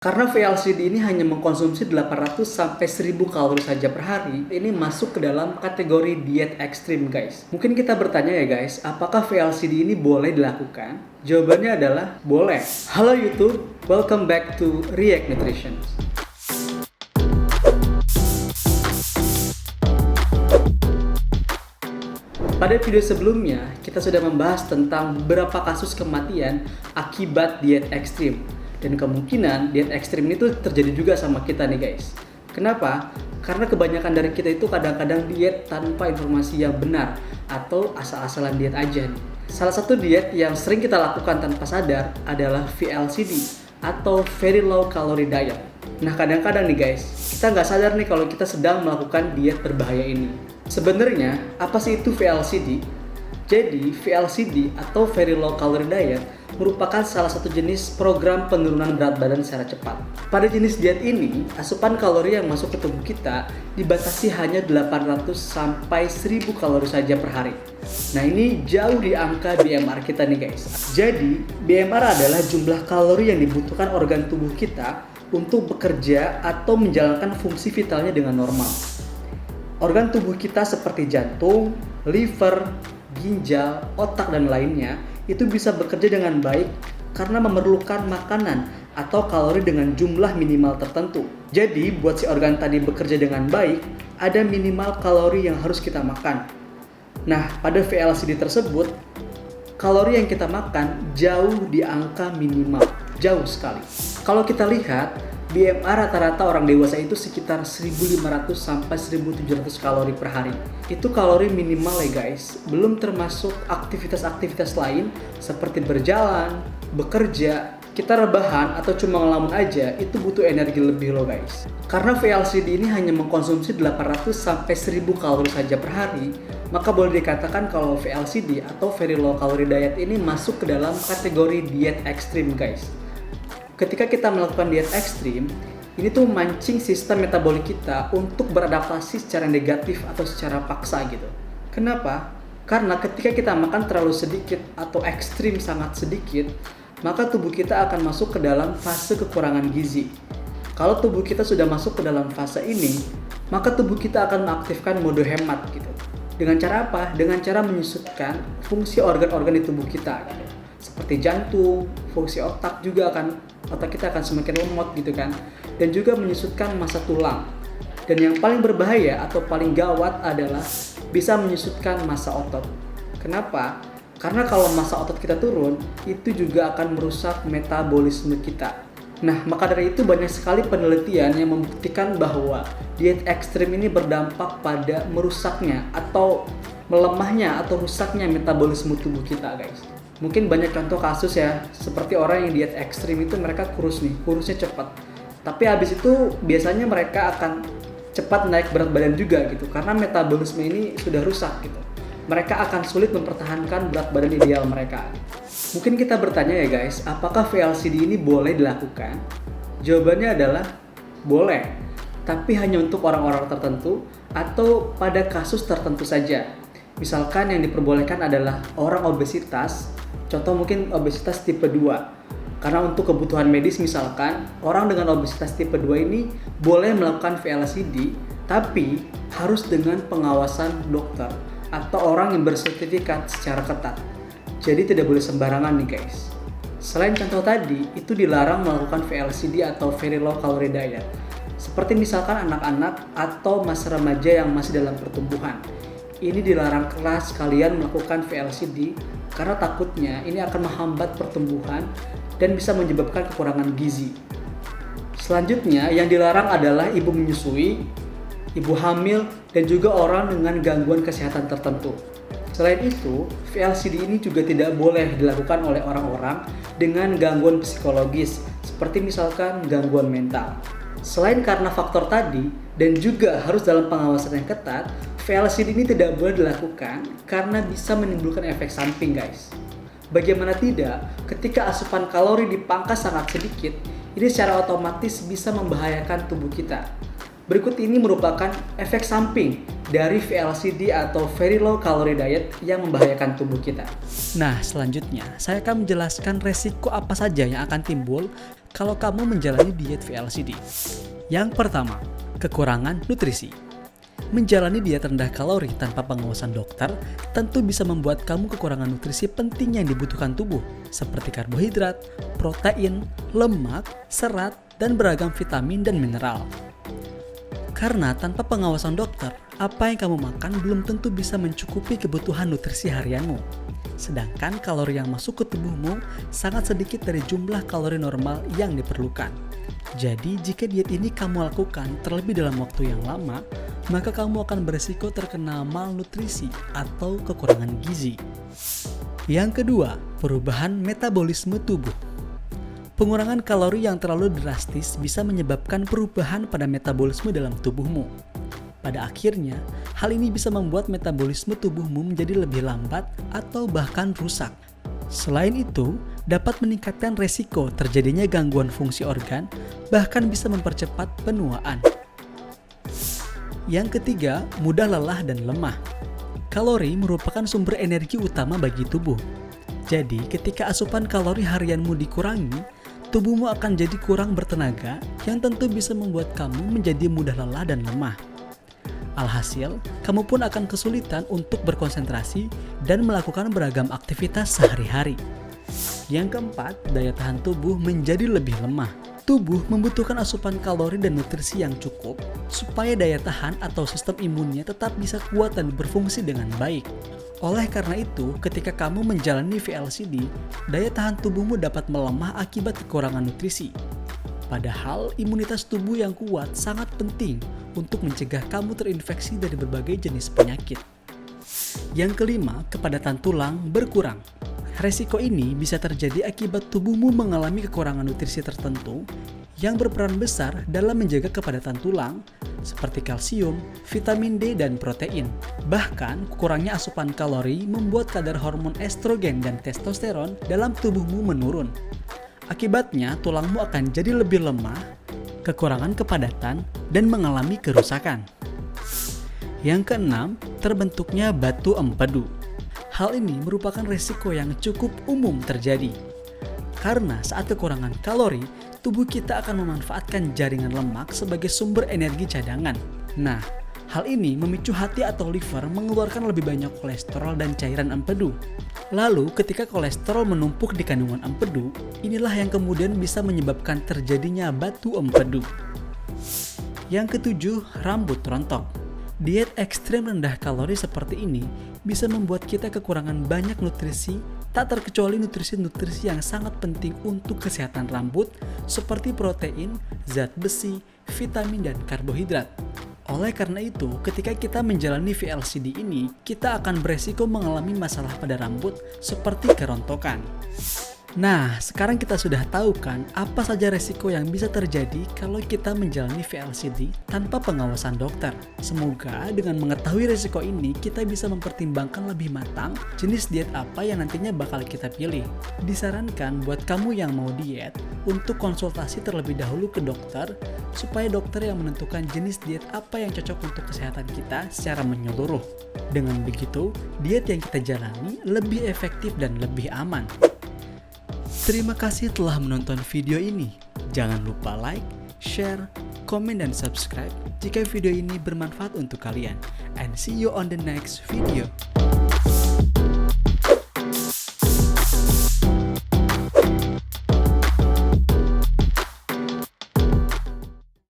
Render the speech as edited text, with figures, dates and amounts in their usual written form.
Karena VLCD ini hanya mengkonsumsi 800 sampai 1000 kalori saja per hari, ini masuk ke dalam kategori diet ekstrim, guys. Mungkin kita bertanya ya guys, apakah VLCD ini boleh dilakukan? Jawabannya adalah boleh. Halo YouTube, welcome back to React Nutrition. Pada video sebelumnya, kita sudah membahas tentang beberapa kasus kematian akibat diet ekstrim. Dan kemungkinan diet ekstrim ini tuh terjadi juga sama kita nih guys. Kenapa? Karena kebanyakan dari kita itu kadang-kadang diet tanpa informasi yang benar atau asal-asalan diet aja nih. Salah satu diet yang sering kita lakukan tanpa sadar adalah VLCD atau Very Low Calorie Diet. Nah kadang-kadang nih guys, kita nggak sadar nih kalau kita sedang melakukan diet berbahaya ini. Sebenarnya apa sih itu VLCD? Jadi VLCD atau Very Low Calorie Diet merupakan salah satu jenis program penurunan berat badan secara cepat. Pada jenis diet ini, asupan kalori yang masuk ke tubuh kita dibatasi hanya 800 sampai 1000 kalori saja per hari. Nah ini jauh di angka BMR kita nih guys. Jadi BMR adalah jumlah kalori yang dibutuhkan organ tubuh kita untuk bekerja atau menjalankan fungsi vitalnya dengan normal. Organ tubuh kita seperti jantung, liver, ginjal, otak, dan lainnya itu bisa bekerja dengan baik karena memerlukan makanan atau kalori dengan jumlah minimal tertentu. Jadi buat si organ tadi bekerja dengan baik, ada minimal kalori yang harus kita makan. Nah pada VLCD tersebut, kalori yang kita makan jauh di angka minimal, jauh sekali. Kalau kita lihat, BMR rata-rata orang dewasa itu sekitar 1500 sampai 1700 kalori per hari. Itu kalori minimal ya guys, belum termasuk aktivitas-aktivitas lain seperti berjalan, bekerja, kita rebahan atau cuma ngelamun aja, itu butuh energi lebih loh guys. Karena VLCD ini hanya mengkonsumsi 800 sampai 1000 kalori saja per hari, maka boleh dikatakan kalau VLCD atau Very Low Calorie Diet ini masuk ke dalam kategori diet ekstrim guys. Ketika kita melakukan diet ekstrim, ini tuh mancing sistem metabolik kita untuk beradaptasi secara negatif atau secara paksa gitu. Kenapa? Karena ketika kita makan terlalu sedikit atau ekstrim sangat sedikit, maka tubuh kita akan masuk ke dalam fase kekurangan gizi. Kalau tubuh kita sudah masuk ke dalam fase ini, maka tubuh kita akan mengaktifkan mode hemat gitu. Dengan cara apa? Dengan cara menyusutkan fungsi organ-organ di tubuh kita gitu. Seperti jantung, fungsi otak kita akan semakin lemot gitu kan, dan juga menyusutkan massa tulang. Dan yang paling berbahaya atau paling gawat adalah bisa menyusutkan massa otot. Kenapa? Karena kalau massa otot kita turun, itu juga akan merusak metabolisme kita. Nah, maka dari itu banyak sekali penelitian yang membuktikan bahwa diet ekstrim ini berdampak pada merusaknya atau melemahnya atau rusaknya metabolisme tubuh kita guys. Mungkin banyak contoh kasus ya, seperti orang yang diet ekstrim itu mereka kurusnya cepat. Tapi habis itu biasanya mereka akan cepat naik berat badan juga gitu, karena metabolisme ini sudah rusak gitu. Mereka akan sulit mempertahankan berat badan ideal mereka. Mungkin kita bertanya ya guys, apakah VLCD ini boleh dilakukan? Jawabannya adalah boleh, tapi hanya untuk orang-orang tertentu atau pada kasus tertentu saja. Misalkan yang diperbolehkan adalah orang obesitas, contoh mungkin obesitas tipe 2. Karena untuk kebutuhan medis misalkan, orang dengan obesitas tipe 2 ini boleh melakukan VLCD, tapi harus dengan pengawasan dokter atau orang yang bersertifikat secara ketat. Jadi tidak boleh sembarangan nih guys. Selain contoh tadi, itu dilarang melakukan VLCD atau Very Low Calorie Diet. Seperti misalkan anak-anak atau masa remaja yang masih dalam pertumbuhan. Ini dilarang keras kalian melakukan VLCD karena takutnya ini akan menghambat pertumbuhan dan bisa menyebabkan kekurangan gizi. Selanjutnya yang dilarang adalah ibu menyusui, ibu hamil, dan juga orang dengan gangguan kesehatan tertentu. Selain itu, VLCD ini juga tidak boleh dilakukan oleh orang-orang dengan gangguan psikologis seperti misalkan gangguan mental. Selain karena faktor tadi dan juga harus dalam pengawasan yang ketat, VLCD ini tidak boleh dilakukan karena bisa menimbulkan efek samping guys. Bagaimana tidak, ketika asupan kalori dipangkas sangat sedikit, ini secara otomatis bisa membahayakan tubuh kita. Berikut ini merupakan efek samping dari VLCD atau Very Low Calorie Diet yang membahayakan tubuh kita. Nah, selanjutnya saya akan menjelaskan resiko apa saja yang akan timbul kalau kamu menjalani diet VLCD. Yang pertama, kekurangan nutrisi. Menjalani diet rendah kalori tanpa pengawasan dokter tentu bisa membuat kamu kekurangan nutrisi penting yang dibutuhkan tubuh, seperti karbohidrat, protein, lemak, serat, dan beragam vitamin dan mineral. Karena tanpa pengawasan dokter, apa yang kamu makan belum tentu bisa mencukupi kebutuhan nutrisi harianmu. Sedangkan kalori yang masuk ke tubuhmu sangat sedikit dari jumlah kalori normal yang diperlukan. Jadi jika diet ini kamu lakukan terlebih dalam waktu yang lama, maka kamu akan berisiko terkena malnutrisi atau kekurangan gizi. Yang kedua, perubahan metabolisme tubuh. Pengurangan kalori yang terlalu drastis bisa menyebabkan perubahan pada metabolisme dalam tubuhmu. Pada akhirnya, hal ini bisa membuat metabolisme tubuhmu menjadi lebih lambat atau bahkan rusak. Selain itu, dapat meningkatkan resiko terjadinya gangguan fungsi organ, bahkan bisa mempercepat penuaan. Yang ketiga, mudah lelah dan lemah. Kalori merupakan sumber energi utama bagi tubuh. Jadi, ketika asupan kalori harianmu dikurangi, tubuhmu akan jadi kurang bertenaga yang tentu bisa membuat kamu menjadi mudah lelah dan lemah. Alhasil, kamu pun akan kesulitan untuk berkonsentrasi dan melakukan beragam aktivitas sehari-hari. Yang keempat, daya tahan tubuh menjadi lebih lemah. Tubuh membutuhkan asupan kalori dan nutrisi yang cukup supaya daya tahan atau sistem imunnya tetap bisa kuat dan berfungsi dengan baik. Oleh karena itu, ketika kamu menjalani VLCD, daya tahan tubuhmu dapat melemah akibat kekurangan nutrisi. Padahal, imunitas tubuh yang kuat sangat penting untuk mencegah kamu terinfeksi dari berbagai jenis penyakit. Yang kelima, kepadatan tulang berkurang. Resiko ini bisa terjadi akibat tubuhmu mengalami kekurangan nutrisi tertentu yang berperan besar dalam menjaga kepadatan tulang, seperti kalsium, vitamin D, dan protein. Bahkan, kurangnya asupan kalori membuat kadar hormon estrogen dan testosteron dalam tubuhmu menurun. Akibatnya, tulangmu akan jadi lebih lemah, kekurangan kepadatan, dan mengalami kerusakan. Yang keenam, terbentuknya batu empedu. Hal ini merupakan resiko yang cukup umum terjadi. Karena saat kekurangan kalori, tubuh kita akan memanfaatkan jaringan lemak sebagai sumber energi cadangan. Nah, hal ini memicu hati atau liver mengeluarkan lebih banyak kolesterol dan cairan empedu. Lalu, ketika kolesterol menumpuk di kandungan empedu, inilah yang kemudian bisa menyebabkan terjadinya batu empedu. Yang ketujuh, rambut rontok. Diet ekstrem rendah kalori seperti ini bisa membuat kita kekurangan banyak nutrisi, tak terkecuali nutrisi-nutrisi yang sangat penting untuk kesehatan rambut seperti protein, zat besi, vitamin, dan karbohidrat. Oleh karena itu, ketika kita menjalani VLCD ini, kita akan beresiko mengalami masalah pada rambut seperti kerontokan. Nah, sekarang kita sudah tahu kan apa saja resiko yang bisa terjadi kalau kita menjalani VLCD tanpa pengawasan dokter. Semoga dengan mengetahui resiko ini, kita bisa mempertimbangkan lebih matang jenis diet apa yang nantinya bakal kita pilih. Disarankan buat kamu yang mau diet, untuk konsultasi terlebih dahulu ke dokter, supaya dokter yang menentukan jenis diet apa yang cocok untuk kesehatan kita secara menyeluruh. Dengan begitu, diet yang kita jalani lebih efektif dan lebih aman. Terima kasih telah menonton video ini. Jangan lupa like, share, komen, dan subscribe jika video ini bermanfaat untuk kalian. And see you on the next video.